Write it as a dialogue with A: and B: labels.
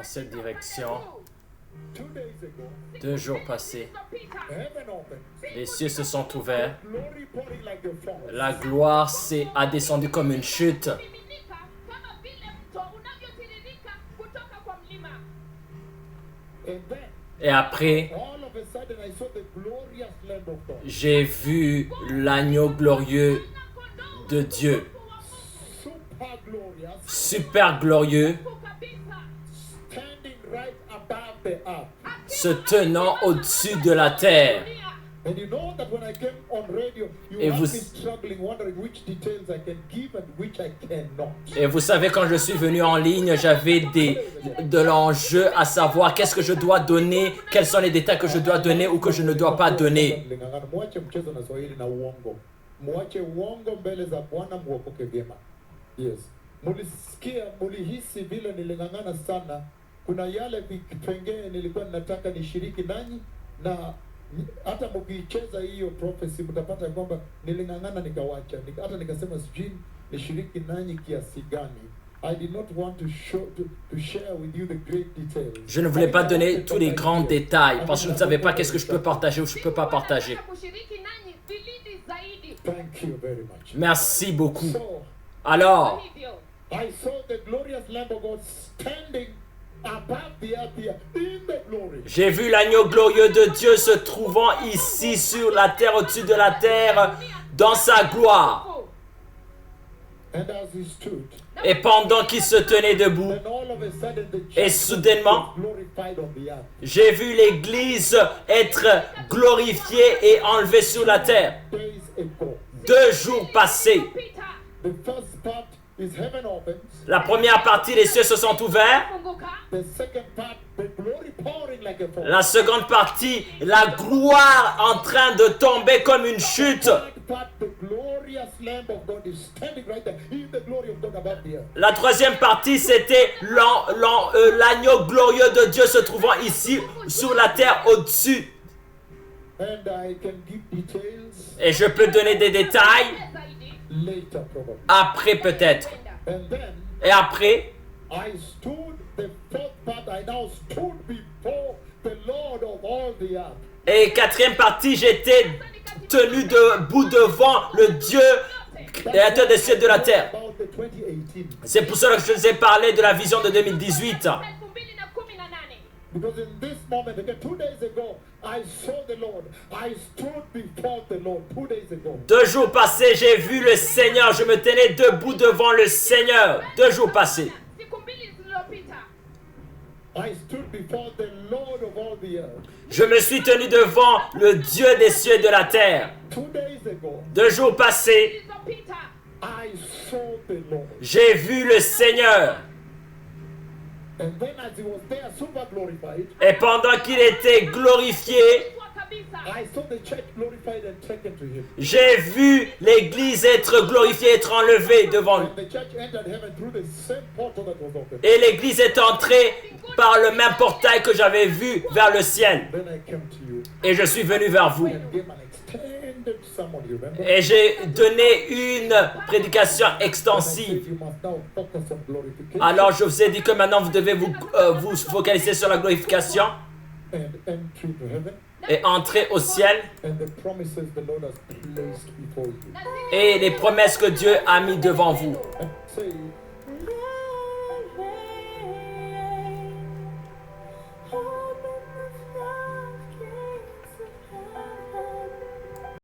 A: dans cette direction.
B: 2 days ago,
A: 2 jours passés,
B: heaven opened.
A: les cieux se sont ouverts.
B: Glory pouring like a fall.
A: La gloire a descendu comme une chute.
C: Kumiminika kama vile mto unavyotiririka kutoka kwa mlima.
B: And then,
A: Et après,
B: all of a sudden, I saw the glorious Lamb of God.
A: j'ai vu l'agneau glorieux de Dieu.
B: Super glorious,
A: Super glorieux,
C: Kabisa.
B: standing right above the earth.
A: se tenant au-dessus de la terre.
B: And you know that when I came on radio, you
A: Et
B: have
A: vous-
B: been struggling, wondering which details I can give and which I cannot.
A: Et vous savez, quand je suis venu en ligne, j'avais de l'enjeu à savoir qu'est-ce que je dois donner, quels sont les détails que je dois donner ou que je ne dois pas donner.
B: Mlingangano, mwache mchezo na Swahili na uongo. Mwache uongo mbele za Bwana muokoke vyema. Yes. Mulisikia, mulihisi vile nilingangana sana. Kuna yale vipengee nilikuwa ninataka nishiriki nanyi, na hata mkiicheza hiyo prophecy mtapata kwamba nilingangana nikawacha. Hata nikasema sijui nishiriki nanyi kiasi gani. I did not want to share with you the great details.
A: Je ne voulais pas donner tous les grands détails parce que je ne savais pas qu'est-ce que je peux partager ou je ne peux pas partager.
C: Kushiriki nanyi vilindi zaidi.
B: Thank you very much.
A: Merci beaucoup.
B: So,
A: Alors,
C: Hivyo
B: I saw the glorious Lamb of God standing above the earth here in the glory.
A: j'ai vu l'agneau glorieux de Dieu se trouvant ici sur la terre, au-dessus de la terre, dans sa gloire.
B: And as he stood,
A: Et pendant qu'il se tenait debout,
B: then all of a sudden the
A: et
B: church
A: soudainement,
B: was glorified on the earth.
A: j'ai vu l'Église être glorifiée et enlevée sur la terre.
B: Days ago.
A: 2 jours passés.
C: Peter
B: The first part is heaven opens.
A: La première partie, les cieux se sont ouverts.
C: funguka.
B: The second part, the glory pouring like a fall.
A: La seconde partie, la gloire en train de tomber comme une chute.
B: Third part, the glorious Lamb of God is standing right there in the glory of God above the earth.
A: La troisième partie, c'était l'agneau glorieux de Dieu se trouvant ici sur la terre au-dessus.
B: And I can give details
A: Et je peux donner des détails
C: Zaidi.
B: later probably.
A: après peut-être.
B: And then
A: Et après,
B: I stood, the fourth part, I now stood before the Lord of all the earth.
A: et quatrième partie, j'étais tenu debout devant le Dieu créateur des cieux et de la terre.
B: About the 2018.
A: C'est pour cela que je vous ai parlé de la vision de 2018.
C: 2018.
B: Because in this moment, again, 2 days ago, I saw the Lord. I stood before the Lord 2 days ago.
A: 2 jours passés, j'ai vu le Seigneur. Je me tenais debout devant le Seigneur. 2 jours passés.
C: Siku mbili zilizopita
B: I stood before the Lord of all the earth.
A: Je me suis tenu devant le Dieu des cieux et de la terre.
B: 2 days ago,
A: 2 jours passés,
C: zilizopita
B: I saw the Lord.
A: j'ai vu le Seigneur.
B: And then as he was there, super glorified,
A: Et pendant qu'il était glorifié,
C: kwa kabisa.
B: I saw the church glorified and taken to him.
A: j'ai vu l'Église être glorifiée, être enlevée devant lui.
B: And the church entered heaven through the same portal that was open.
A: Et l'Église est entrée par le même portail que j'avais vu vers le ciel.
B: Then I came to you
A: Et je suis venu vers vous.
B: and gave an extended sermon, you remember?
A: Et j'ai donné une prédication
B: And I said,
A: extensive.
B: you must now focus on glorification
A: Alors je vous ai dit que maintenant vous devez vous focaliser sur la glorification
B: and entry to heaven
A: et entrer au ciel
B: and the promises the Lord has placed before you.
A: et les promesses que Dieu a mis devant vous.
B: And say,